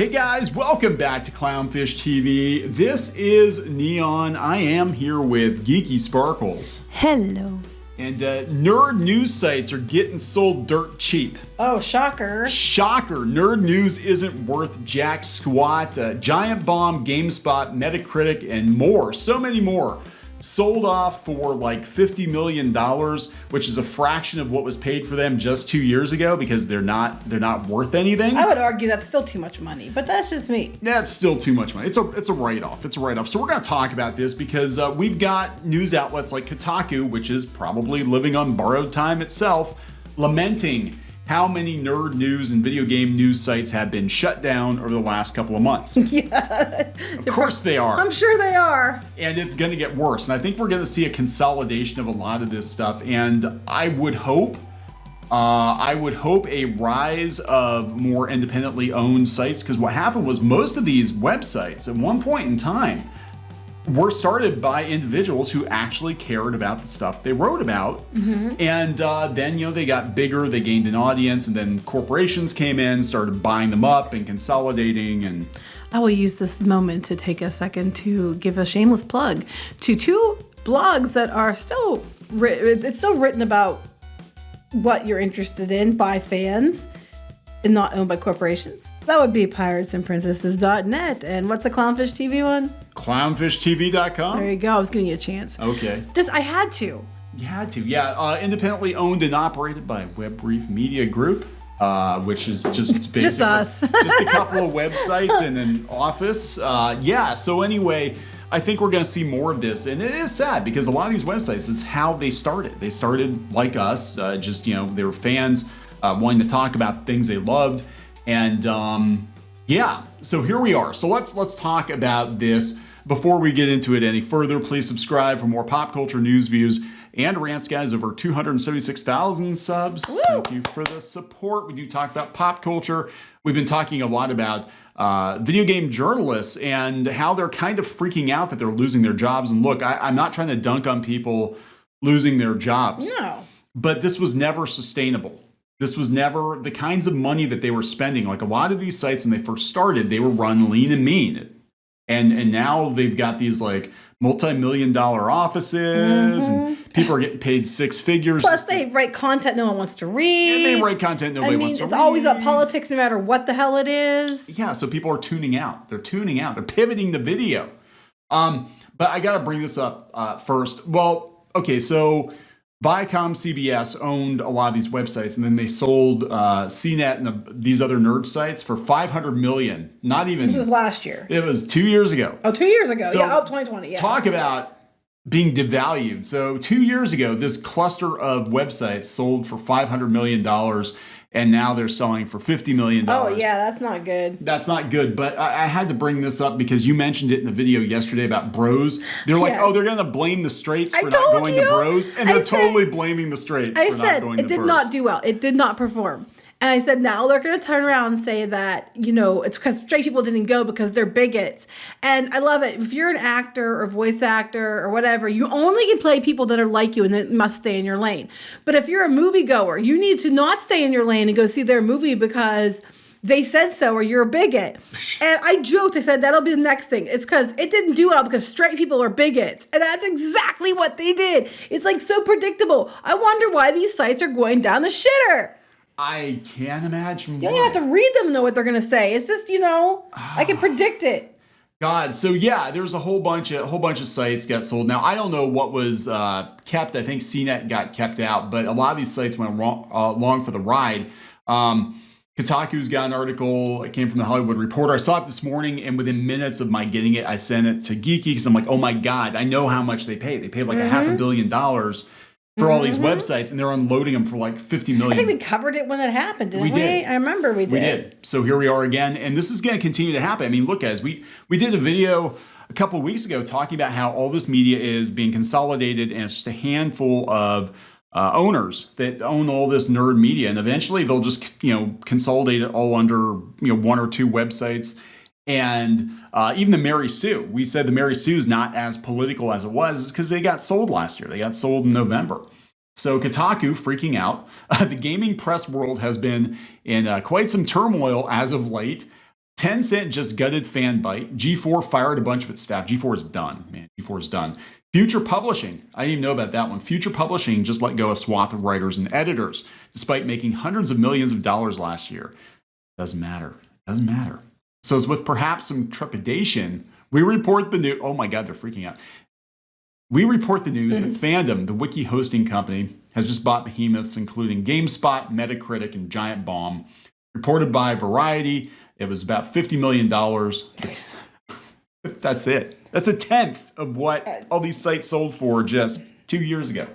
Hey guys, welcome back to Clownfish TV. This is Neon. I am here with Geeky Sparkles. Hello. And nerd news sites are getting sold dirt cheap. Oh, shocker. Shocker. Nerd news isn't worth jack squat. Giant Bomb, GameSpot, Metacritic, and more. So many more. Sold off for like $50 million, which is a fraction of what was paid for them just 2 years ago because they're not worth anything. I would argue that's still too much money, but that's just me. That's still too much money. It's a write-off. It's a write-off. So we're going to talk about this because we've got news outlets like Kotaku, which is probably living on borrowed time itself, lamenting how many nerd news and video game news sites have been shut down over the last couple of months. Yeah. Of course they are. I'm sure they are. And it's going to get worse. And I think we're going to see a consolidation of a lot of this stuff. And I would hope a rise of more independently owned sites, because what happened was most of these websites at one point in time were started by individuals who actually cared about the stuff they wrote about. And then, they got bigger, they gained an audience, and then corporations came in, started buying them up and consolidating. And I will use this moment to take a second to give a shameless plug to two blogs that are still written about what you're interested in by fans and not owned by corporations. That would be piratesandprincesses.net. And what's the Clownfish TV one? Clownfishtv.com. There you go. I was giving you a chance. Okay. I had to. You had to, yeah. Independently owned and operated by Web Brief Media Group, which is just basically just us. Just a couple of websites and an office. So anyway, I think we're going to see more of this. And it is sad because a lot of these websites, it's how they started. They started like us, they were fans wanting to talk about things they loved. And so here we are. So let's talk about this. Before we get into it any further, please subscribe for more pop culture news, views, and rants, guys. Over 276,000 subs. Woo! Thank you for the support. We do talk about pop culture. We've been talking a lot about video game journalists and how they're kind of freaking out that they're losing their jobs. And look, I'm not trying to dunk on people losing their jobs. No. But this was never sustainable. This was never the kinds of money that they were spending. Like a lot of these sites, when they first started, they were run lean and mean. And now they've got these like multi-million-dollar offices and people are getting paid six figures. Plus they write content no one wants to read. And they write content nobody wants to read. It's always about politics no matter what the hell it is. Yeah, so people are tuning out. They're tuning out. They're pivoting the video. But I got to bring this up first. Well, okay, so Viacom CBS owned a lot of these websites, and then they sold CNET and these other nerd sites for $500 million. Not even. This was last year. It was 2 years ago. Oh, 2 years ago. So 2020. Yeah. Talk about being devalued. So 2 years ago, this cluster of websites sold for $500 million, and now they're selling for $50 million. Oh, yeah, that's not good. That's not good, but I had to bring this up because you mentioned it in the video yesterday about Bros. They're like, Yes. oh, they're going to blame the straights for I not told going you. to Bros, and I they're said- totally blaming the straights I for not said going it to did Bros. not do well. It did not perform. And I said, now they're going to turn around and say that, it's because straight people didn't go because they're bigots. And I love it. If you're an actor or voice actor or whatever, you only can play people that are like you and that must stay in your lane. But if you're a moviegoer, you need to not stay in your lane and go see their movie because they said so or you're a bigot. And I joked, I said, that'll be the next thing. It's because it didn't do well because straight people are bigots. And that's exactly what they did. It's like so predictable. I wonder why these sites are going down the shitter. I can't imagine why. You don't have to read them to know what they're going to say. It's just, I can predict it. God, so yeah, there's a whole bunch of sites got sold. Now I don't know what was kept. I think CNET got kept out, but a lot of these sites went along for the ride. Kotaku's got an article. It came from the Hollywood Reporter. I saw it this morning, and within minutes of my getting it, I sent it to Geeky because I'm like, oh my God, I know how much they pay. They paid like $500 million for all these websites, and they're unloading them for like $50 million. I think we covered it when it happened, didn't we? did. I remember we did. We did. So here we are again, and this is going to continue to happen. I mean, look, guys, we did a video a couple of weeks ago talking about how all this media is being consolidated, and it's just a handful of owners that own all this nerd media, and eventually they'll just consolidate it all under one or two websites. And even the Mary Sue, we said the Mary Sue is not as political as it was because they got sold last year. They got sold in November. So Kotaku freaking out. The gaming press world has been in quite some turmoil as of late. Tencent just gutted Fanbyte. G4 fired a bunch of its staff. G4 is done, man. G4 is done. Future Publishing, I didn't even know about that one. Future Publishing just let go a swath of writers and editors, despite making hundreds of millions of dollars last year. Doesn't matter. Doesn't matter. So it's with perhaps some trepidation, we report the news. Oh my God, they're freaking out. We report the news that Fandom, the wiki hosting company, has just bought behemoths including GameSpot, Metacritic, and Giant Bomb. Reported by Variety, it was about $50 million. That's it. That's a tenth of what all these sites sold for just 2 years ago.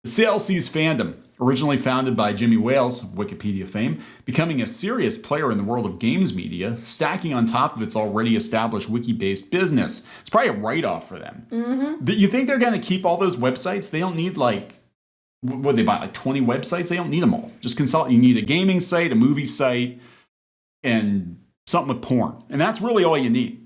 The sale sees Fandom, originally founded by Jimmy Wales of Wikipedia fame, becoming a serious player in the world of games media, stacking on top of its already established wiki-based business. It's probably a write-off for them. You think they're going to keep all those websites? They don't need what they buy, like 20 websites? They don't need them all. Just consult. You need a gaming site, a movie site, and something with porn. And that's really all you need.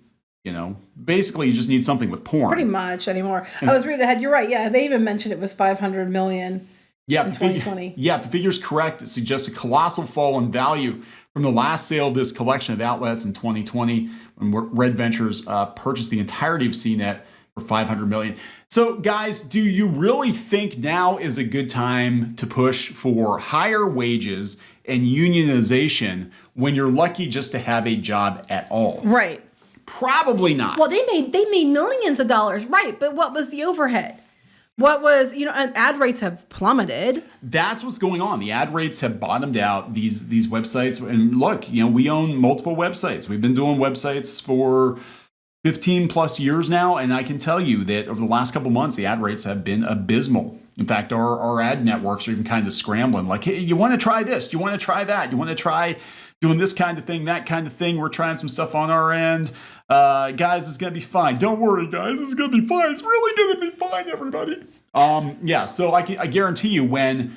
Basically, you just need something with porn. Pretty much anymore. I was reading ahead. You're right. Yeah, they even mentioned it was 500 million in 2020. If the figure's correct, it suggests a colossal fall in value from the last sale of this collection of outlets in 2020, when Red Ventures purchased the entirety of CNET for $500 million. So, guys, do you really think now is a good time to push for higher wages and unionization when you're lucky just to have a job at all? Right. Probably not. Well, they made millions of dollars, right? But what was the overhead? What was, and ad rates have plummeted. That's what's going on. The ad rates have bottomed out. These websites, and look, we own multiple websites. We've been doing websites for 15 plus years now, and I can tell you that over the last couple months, the ad rates have been abysmal. In fact, our ad networks are even kind of scrambling. Like, hey, you want to try this? You want to try that? You want to try doing this kind of thing, that kind of thing? We're trying some stuff on our end. Guys, it's going to be fine. Don't worry, guys. It's going to be fine. It's really going to be fine, everybody. So I guarantee you even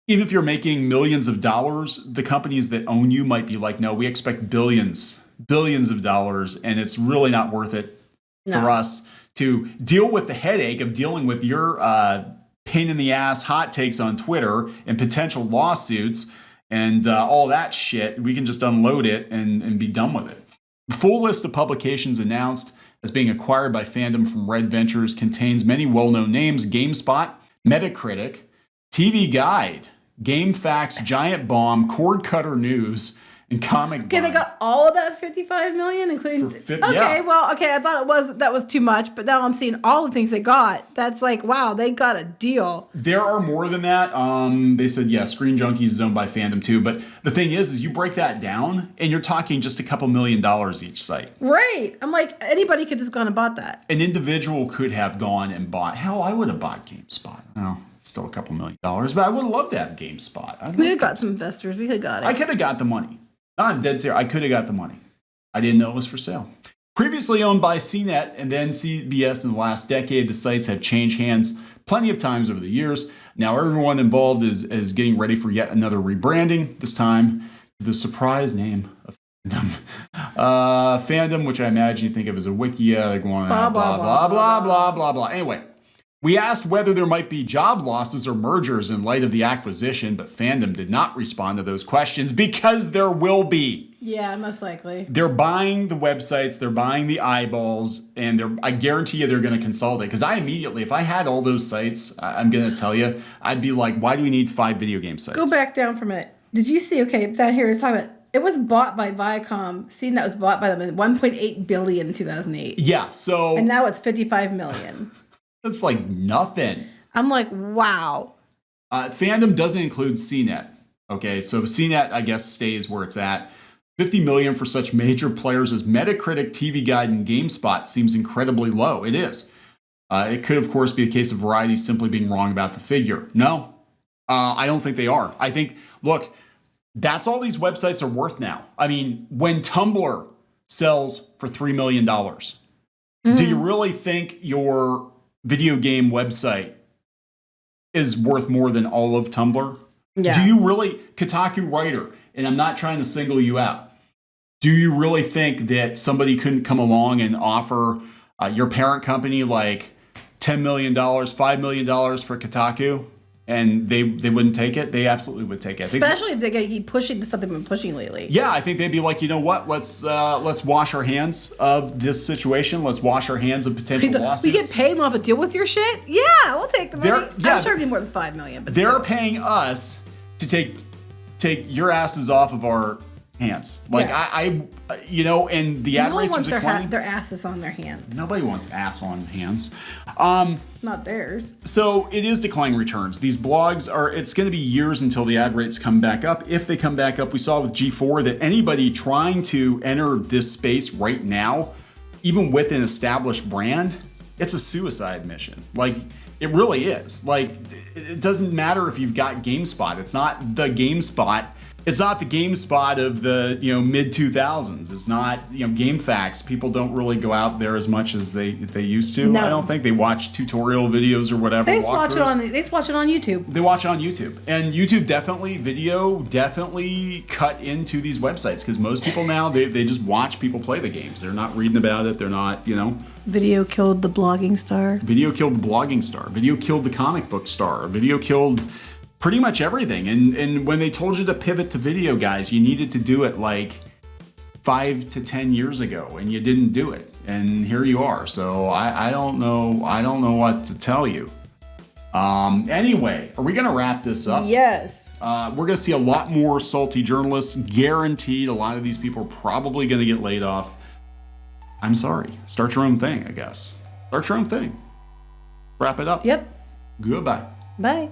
if you're making millions of dollars, the companies that own you might be like, no, we expect billions of dollars, and it's really not worth it for us to deal with the headache of dealing with your pain in the ass hot takes on Twitter and potential lawsuits and all that shit. We can just unload it and be done with it. The full list of publications announced as being acquired by Fandom from Red Ventures contains many well-known names: GameSpot, Metacritic, TV Guide, GameFAQs, Giant Bomb, Cord Cutter News, and Comic Okay, they got all of that 55 million, including. I thought that was too much, but now I'm seeing all the things they got. That's like, wow, they got a deal. There are more than that. They said, Screen Junkies is owned by Fandom too. But the thing is you break that down, and you're talking just a couple $1 million each site. Right. I'm like, anybody could just gone and bought that. An individual could have gone and bought. Hell, I would have bought GameSpot. Oh, it's still a couple $1 million, but I would have loved to have GameSpot. We could have got some investors. We could have got it. I could have got the money. No, I'm dead serious. I could have got the money. I didn't know it was for sale. Previously owned by CNET and then CBS in the last decade, the sites have changed hands plenty of times over the years. Now everyone involved is getting ready for yet another rebranding, this time the surprise name of Fandom. Fandom, which I imagine you think of as a wiki. They're going blah, blah, blah, blah, blah, blah, blah. Anyway, we asked whether there might be job losses or mergers in light of the acquisition, but Fandom did not respond to those questions because there will be. Yeah, most likely. They're buying the websites, they're buying the eyeballs, and I guarantee you they're going to consolidate. Because if I had all those sites, I'm going to tell you, I'd be like, why do we need 5 video game sites? Go back down for a minute. Did you see, down here, it's talking about, it was bought by Viacom. CNET was bought by them in $1.8 billion in 2008. Yeah, so. And now it's $55 million. That's like nothing. I'm like, wow. Fandom doesn't include CNET. Okay, so CNET, I guess, stays where it's at. $50 million for such major players as Metacritic, TV Guide, and GameSpot seems incredibly low. It is. It could, of course, be a case of Variety simply being wrong about the figure. No, I don't think they are. I think, look, that's all these websites are worth now. I mean, when Tumblr sells for $3 million, do you really think your video game website is worth more than all of Tumblr? Yeah. Do you really, Kotaku writer, and I'm not trying to single you out, do you really think that somebody couldn't come along and offer your parent company like $10 million, $5 million for Kotaku? and they wouldn't take it, they absolutely would take it. Especially if they keep pushing to something they've been pushing lately. Yeah, I think they'd be like, you know what? Let's wash our hands of this situation. Let's wash our hands of potential lawsuits. We get paid off a deal with your shit? Yeah, we'll take the money. I'm sure it'd be more than $5 million. But they're still. paying us to take your asses off of our hands. Like Yeah. And the ad rates are declining. Their asses on their hands. Nobody wants ass on hands. Not theirs. So it is declining returns. These blogs it's going to be years until the ad rates come back up. If they come back up, we saw with G4 that anybody trying to enter this space right now, even with an established brand, it's a suicide mission. Like, it really is. Like, it doesn't matter if you've got GameSpot. It's not the GameSpot. It's not the GameSpot of the mid 2000s. It's not GameFAQs. People don't really go out there as much as they used to. No. I don't think they watch tutorial videos or whatever. They just watch it on YouTube. They watch it on YouTube, and YouTube video definitely cut into these websites because most people now they just watch people play the games. They're not reading about it. They're not Video killed the blogging star. Video killed the blogging star. Video killed the comic book star. Video killed pretty much everything. And when they told you to pivot to video, guys, you needed to do it like 5 to 10 years ago, and you didn't do it. And here you are. So I don't know what to tell you. Anyway, are we gonna wrap this up? Yes. We're gonna see a lot more salty journalists. Guaranteed. A lot of these people are probably gonna get laid off. I'm sorry. Start your own thing, I guess. Start your own thing. Wrap it up. Yep. Goodbye. Bye.